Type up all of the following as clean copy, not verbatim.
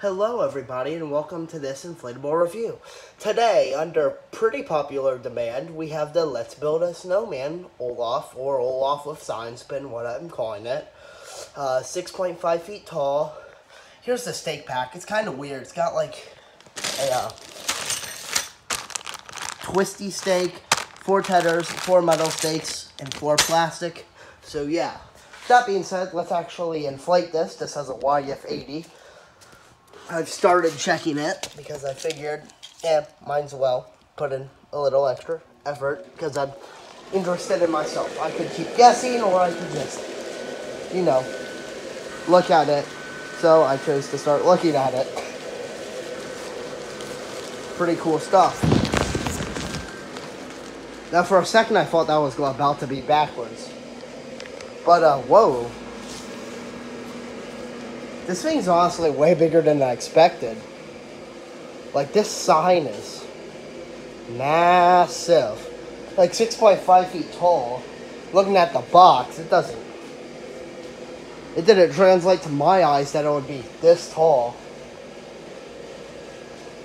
Hello everybody and welcome to this inflatable review. Today, under pretty popular demand, we have the Let's Build a Snowman Olaf, or Olaf with sign spin, what I'm calling it. 6.5 feet tall. Here's the stake pack. It's kind of weird. It's got like a twisty stake, 4 tethers, 4 metal stakes, and 4 plastic. So yeah, that being said, let's actually inflate this. This has a YF80. I've started checking it because I figured, might as well put in a little extra effort because I'm interested in myself. I could keep guessing or I could just, look at it. So I chose to start looking at it. Pretty cool stuff. Now for a second I thought that was about to be backwards. But, whoa. This thing's honestly way bigger than I expected. Like, this sign is massive. Like, 6.5 feet tall. Looking at the box, it didn't translate to my eyes that it would be this tall.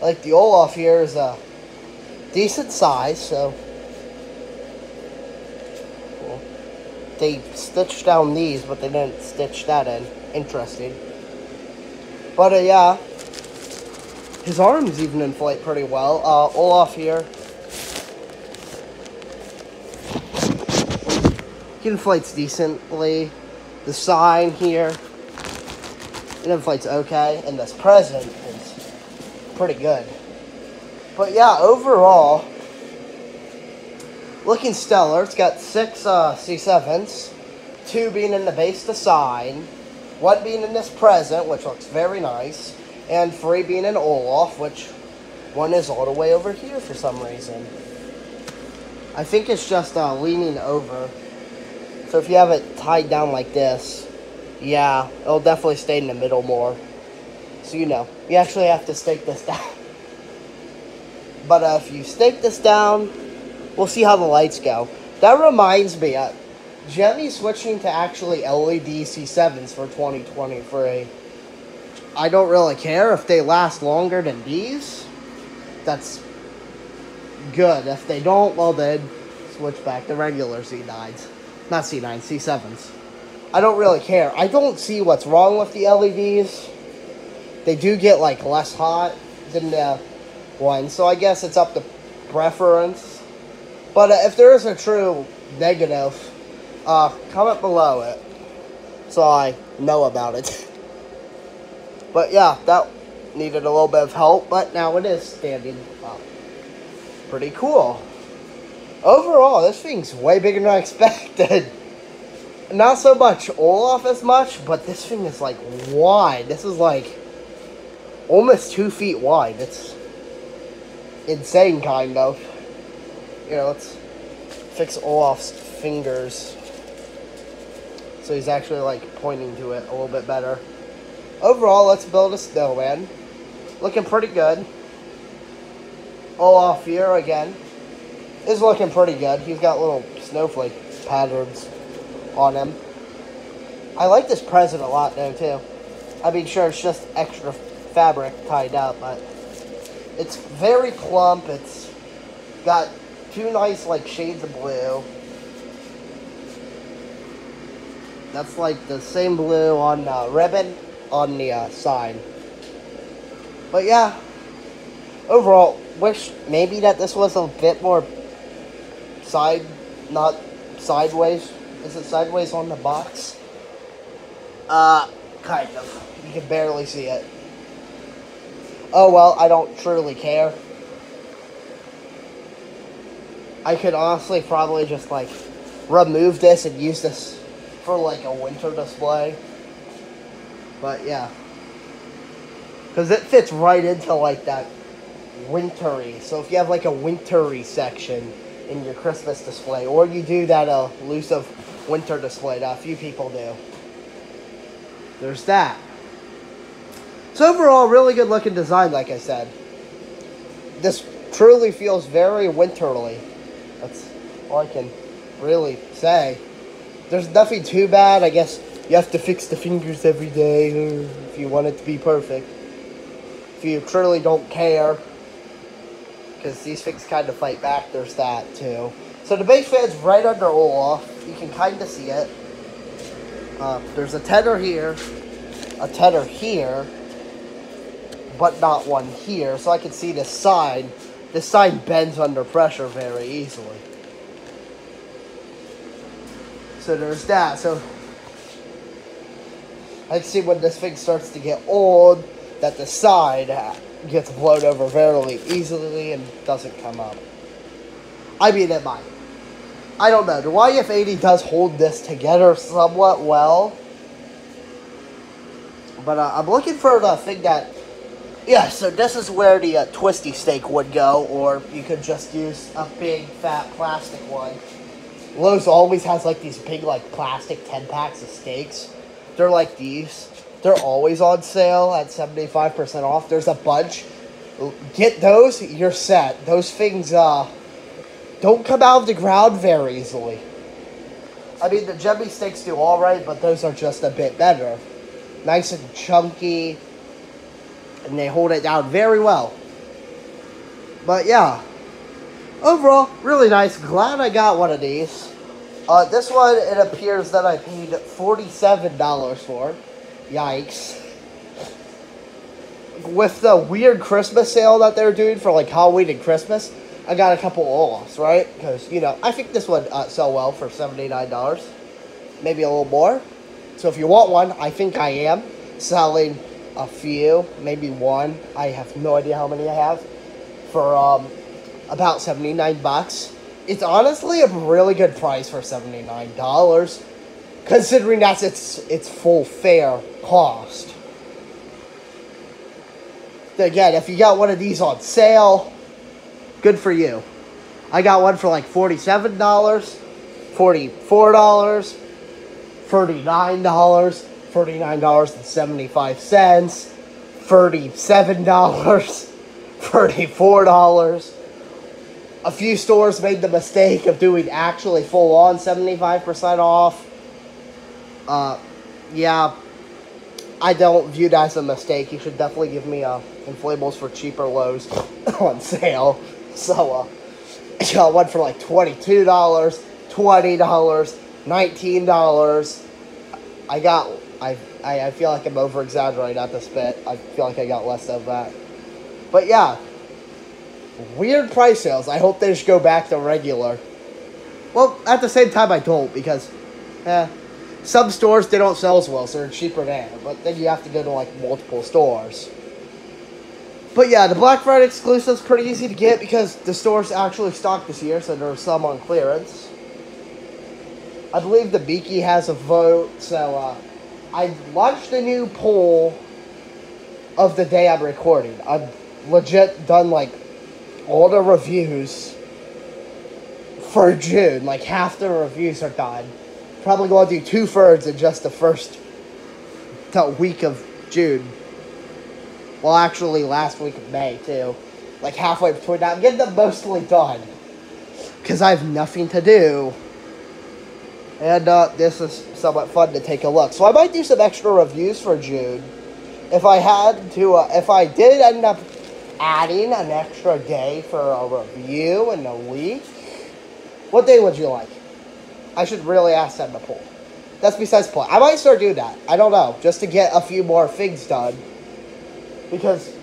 Like, the Olaf here is a decent size, so. Cool. They stitched down these, but they didn't stitch that in. Interesting. But, yeah, his arms even inflate pretty well. Olaf here, he inflates decently. The sign here, it inflates okay. And this present is pretty good. But, yeah, overall, looking stellar. It's got 6 C7s, 2 being in the base to sign. 1 being in this present, which looks very nice, and 3 being in Olaf, which 1 is all the way over here for some reason. I think it's just leaning over. So if you have it tied down like this, yeah, it'll definitely stay in the middle more. So you actually have to stake this down. But if you stake this down, we'll see how the lights go. That reminds me, Gemmy's switching to actually LED C7s for 2023. I don't really care if they last longer than these. That's good. If they don't, well then, switch back to regular C9s. Not C9s, C7s. I don't really care. I don't see what's wrong with the LEDs. They do get, like, less hot than the ones, so I guess it's up to preference. But if there is a true negative, comment below it so I know about it. But yeah, that needed a little bit of help, but now it is standing up. Pretty cool. Overall, this thing's way bigger than I expected. Not so much Olaf as much, but this thing is like wide. This is like almost 2 feet wide. It's insane, kind of. Let's fix Olaf's fingers so he's actually, like, pointing to it a little bit better. Overall, Let's Build a Snowman. Looking pretty good. Olaf here, again, is looking pretty good. He's got little snowflake patterns on him. I like this present a lot, though, too. I mean, sure, it's just extra fabric tied up, but it's very plump. It's got 2 nice, like, shades of blue. That's like the same blue on the ribbon on the sign. But yeah, overall, wish maybe that this was a bit more not sideways. Is it sideways on the box? Kind of. You can barely see it. Oh well, I don't truly care. I could honestly probably just like remove this and use this for like a winter display. But yeah, because it fits right into like that wintry. So if you have like a wintry section in your Christmas display, or you do that elusive winter display that a few people do, there's that. So overall, really good looking design, like I said. This truly feels very winterly. That's all I can really say. There's nothing too bad. I guess you have to fix the fingers every day if you want it to be perfect. If you truly don't care, because these things kind of fight back, there's that too. So the base fan's right under Olaf. You can kind of see it. There's a tether here, but not one here. So I can see this side. This side bends under pressure very easily. So there's that. So I can see when this thing starts to get old, that the side gets blown over very easily and doesn't come up. I mean, it might. I don't know. The YF80 does hold this together somewhat well. But I'm looking for the thing that... Yeah, so this is where the twisty steak would go, or you could just use a big, fat plastic one. Lowe's always has, like, these big, like, plastic 10-packs of steaks. They're like these. They're always on sale at 75% off. There's a bunch. Get those, you're set. Those things, don't come out of the ground very easily. I mean, the Jemmy steaks do alright, but those are just a bit better. Nice and chunky, and they hold it down very well. But yeah, overall, really nice. Glad I got one of these. This one, it appears that I paid $47 for. Yikes. With the weird Christmas sale that they're doing for like Halloween and Christmas, I got a couple Olafs, right? Because, you know, I think this would sell well for $79. Maybe a little more. So if you want one, I think I am selling a few, maybe one. I have no idea how many I have. For about 79 bucks. It's honestly a really good price for $79. Considering that's its full fair cost. Again, if you got one of these on sale, good for you. I got one for like $47, $44, $39, $39.75, $37, $34. A few stores made the mistake of doing actually full-on 75% off. Yeah, I don't view that as a mistake. You should definitely give me inflatables for cheaper Lowe's on sale. So, I got one for like $22, $20, $19. I feel like I'm over-exaggerating at this bit. I feel like I got less of that. But yeah, weird price sales. I hope they just go back to regular. Well, at the same time, I don't, because, some stores, they don't sell as well, so they're cheaper there. But then you have to go to, like, multiple stores. But yeah, the Black Friday exclusive's pretty easy to get because the stores actually stock this year, so there are some on clearance. I believe the Byeee has a vote, so I launched a new poll of the day I'm recording. I've legit done, like, all the reviews for June. Like, half the reviews are done. Probably going to do 2/3 in just the first week of June. Well, actually, last week of May, too. Like, halfway between that. I'm getting them mostly done. Because I have nothing to do. And this is somewhat fun to take a look. So I might do some extra reviews for June. If I had to, if I did end up adding an extra day for a review in a week, what day would you like? I should really ask that in the poll. That's besides the point. I might start doing that. I don't know. Just to get a few more things done. Because,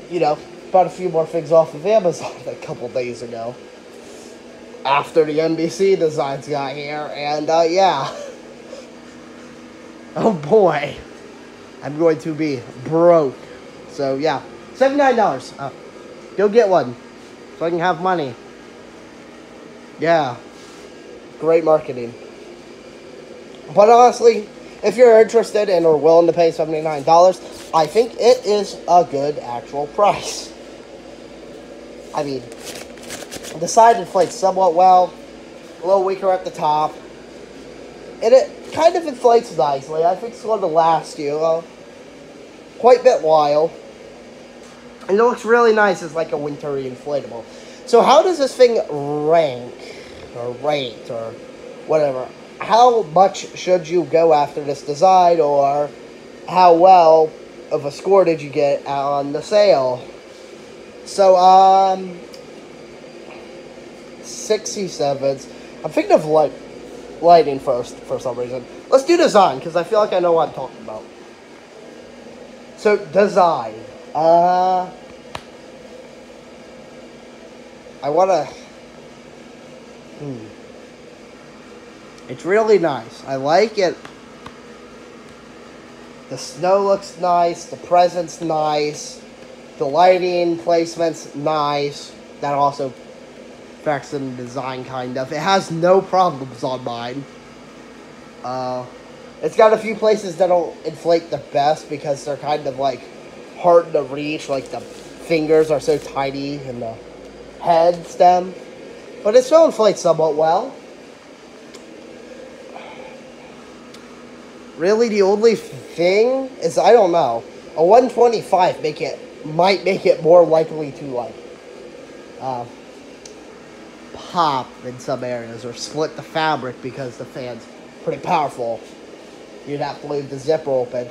you know, bought a few more things off of Amazon a couple days ago. After the NBC designs got here. And, yeah. Oh, boy. I'm going to be broke. So, yeah. $79. Go get one. So I can have money. Yeah. Great marketing. But honestly, if you're interested and are willing to pay $79, I think it is a good actual price. I mean, the side inflates somewhat well. A little weaker at the top. And it kind of inflates nicely. I think it's going to last you quite a bit while. And it looks really nice as like a wintry inflatable. So how does this thing rank? Or rate? Or whatever. How much should you go after this design? Or how well of a score did you get on the sale? So, 67s. I'm thinking of lighting first for some reason. Let's do design, because I feel like I know what I'm talking about. So, design. I want to... It's really nice. I like it. The snow looks nice. The present's nice. The lighting placement's nice. That also affects the design, kind of. It has no problems on mine. It's got a few places that don't inflate the best because they're kind of like hard to reach. Like the fingers are so tiny in the head stem. But it still inflates somewhat well. Really, the only thing is, I don't know. A 125 might make it more likely to, like, pop in some areas or split the fabric because the fan's pretty powerful. You'd have to leave the zipper open.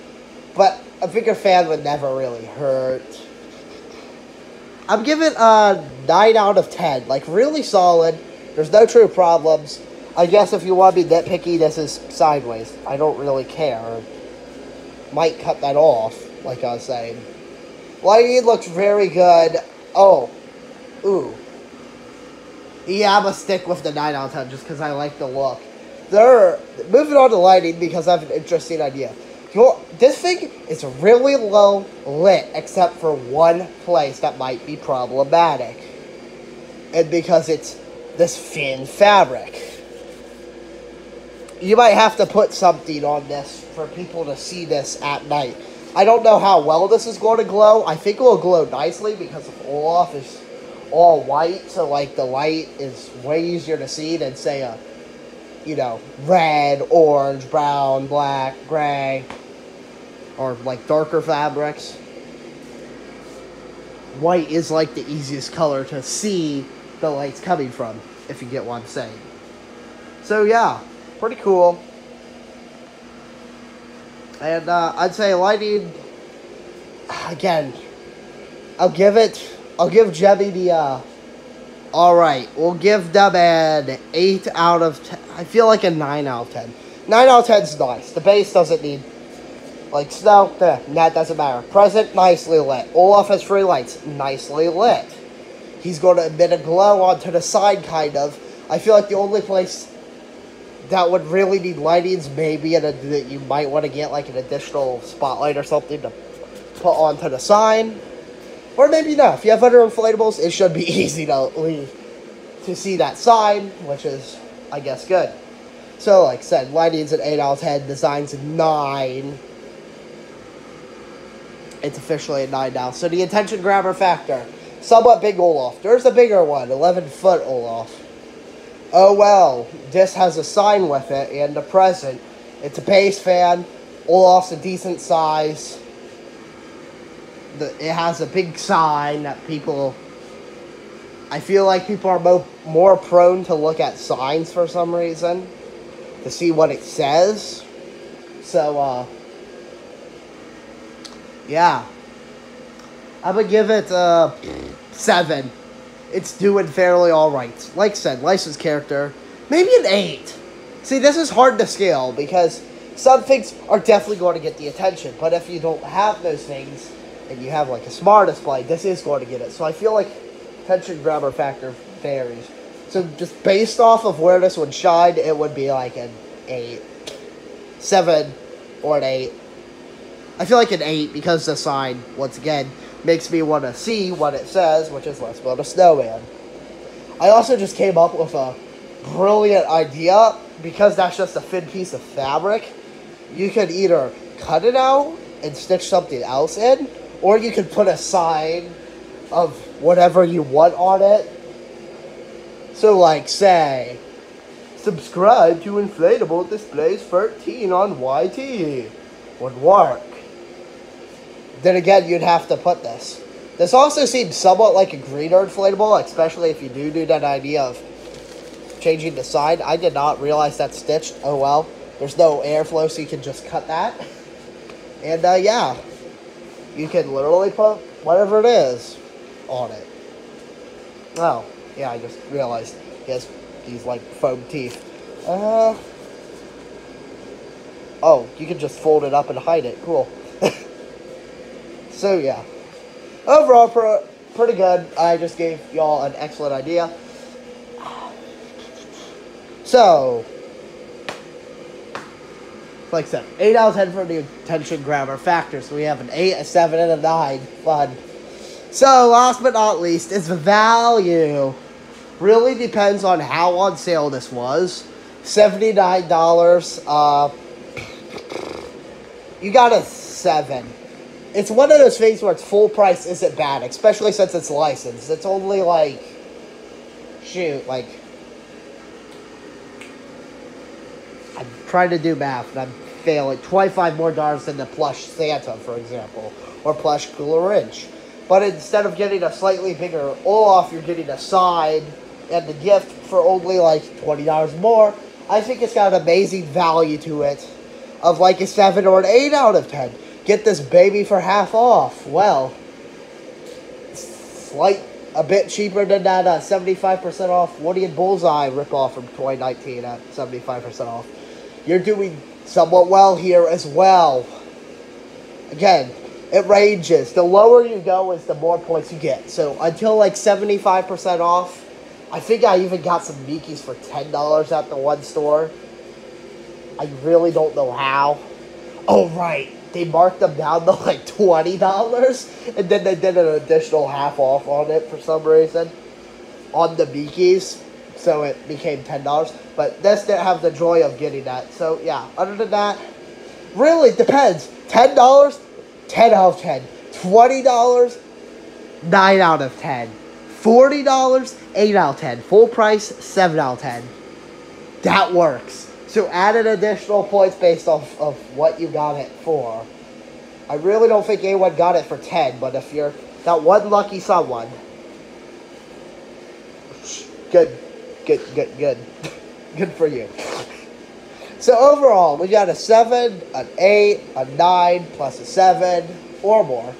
But a bigger fan would never really hurt. I'm giving a 9 out of 10. Like, really solid. There's no true problems. I guess if you want to be nitpicky, this is sideways. I don't really care. Might cut that off, like I was saying. Lighting looks very good. Oh. Ooh. Yeah, I'm going to stick with the 9 out of 10 just because I like the look. Moving on to lighting because I have an interesting idea. This thing is really low lit except for one place that might be problematic. And because it's this thin fabric. You might have to put something on this for people to see this at night. I don't know how well this is going to glow. I think it will glow nicely because Olaf is all white. So, like, the light is way easier to see than, say, a, red, orange, brown, black, gray, or, like, darker fabrics. White is, like, the easiest color to see the light's coming from, if you get what I'm saying. So, yeah. Pretty cool. And I'd say lighting, again, I'll give Jemmy the, alright, we'll give them an 8 out of 10. I feel like a 9 out of 10. 9 out of 10 is nice. The base doesn't need, like, snow, that doesn't matter. Present, nicely lit. Olaf has 3 lights, nicely lit. He's going to emit a glow onto the side, kind of. I feel like the only place that would really need lightings, maybe that you might want to get like an additional spotlight or something to put onto the sign. Or maybe not. If you have other inflatables, it should be easy to see that sign, which is, I guess, good. So, like I said, lighting's an 8 out of 10, design's a 9. It's officially a 9 now. So the attention grabber factor, somewhat big Olaf. There's a bigger one, 11-foot Olaf. Oh well, this has a sign with it, and the present. It's a base fan. Olaf's a decent size. It has a big sign that people... I feel like people are more prone to look at signs for some reason. To see what it says. So, yeah. I'm gonna give it, 7. It's doing fairly alright. Like I said, licensed character. Maybe an 8. See, this is hard to scale because some things are definitely going to get the attention. But if you don't have those things and you have like a smart display, this is going to get it. So I feel like attention grabber factor varies. So just based off of where this would shine, it would be like an 8. 7 or an 8. I feel like an 8 because the sign, once again, makes me want to see what it says, which is let's build a snowman. I also just came up with a brilliant idea, because that's just a thin piece of fabric. You could either cut it out and stitch something else in, or you could put a sign of whatever you want on it. So, like, say, subscribe to Inflatable Displays 13 on YT. Would work. Then again, you'd have to put this. This also seems somewhat like a greener inflatable, especially if you do that idea of changing the side. I did not realize that's stitched. Oh well. There's no airflow, so you can just cut that. And, yeah. you can literally put whatever it is on it. Oh, yeah, I just realized he has these, like, foam teeth. Oh, you can just fold it up and hide it. Cool. So, yeah. Overall, pretty good. I just gave y'all an excellent idea. So, like I said, 8 out of 10 for the attention grabber factor. So we have an 8, a 7, and a 9. Fun. So, last but not least, is the value. Really depends on how on sale this was. $79. You got a 7. It's one of those things where it's full price isn't bad, especially since it's licensed. It's only like, shoot, like, I'm trying to do math and I'm failing. $25 more than the plush Santa, for example, or plush Grinch. But instead of getting a slightly bigger Olaf, you're getting a side and the gift for only like $20 more. I think it's got an amazing value to it of like a 7 or an 8 out of 10. Get this baby for half off. Well, a bit cheaper than that 75% off Woody and Bullseye ripoff from 2019 at 75% off. You're doing somewhat well here as well. Again, it ranges. The lower you go is the more points you get. So until like 75% off, I think I even got some Mickey's for $10 at the one store. I really don't know how. Oh, right. They marked them down to like $20, and then they did an additional half off on it for some reason on the Mickey's, so it became $10. But this didn't have the joy of getting that. So yeah, other than that, really depends. $10, 10 out of 10. $20, 9 out of 10. $40, 8 out of 10. Full price, 7 out of 10. That works. So add an additional points based off of what you got it for. I really don't think anyone got it for 10, but if you're that one lucky someone, good. Good for you. So overall, we got a 7, an 8, a 9, plus a 7, or more.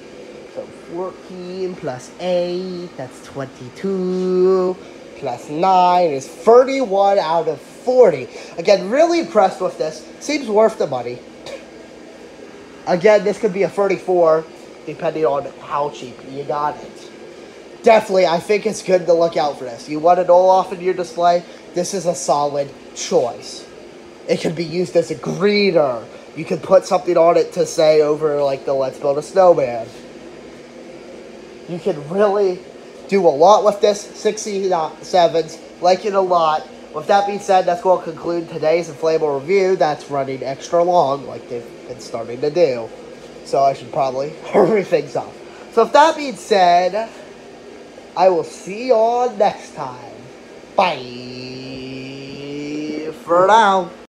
So 14 plus 8, that's 22, plus 9 is 31 out of 40. Again, really impressed with this. Seems worth the money. Again, this could be a 34, depending on how cheap you got it. Definitely, I think it's good to look out for this. You want an Olaf in your display? This is a solid choice. It can be used as a greeter. You can put something on it to say over like the Let's Build a Snowman. You can really do a lot with this. 67s, like it a lot. With that being said, that's going to conclude today's inflatable review. That's running extra long, like they've been starting to do. So I should probably hurry things up. So with that being said, I will see y'all next time. Bye for now.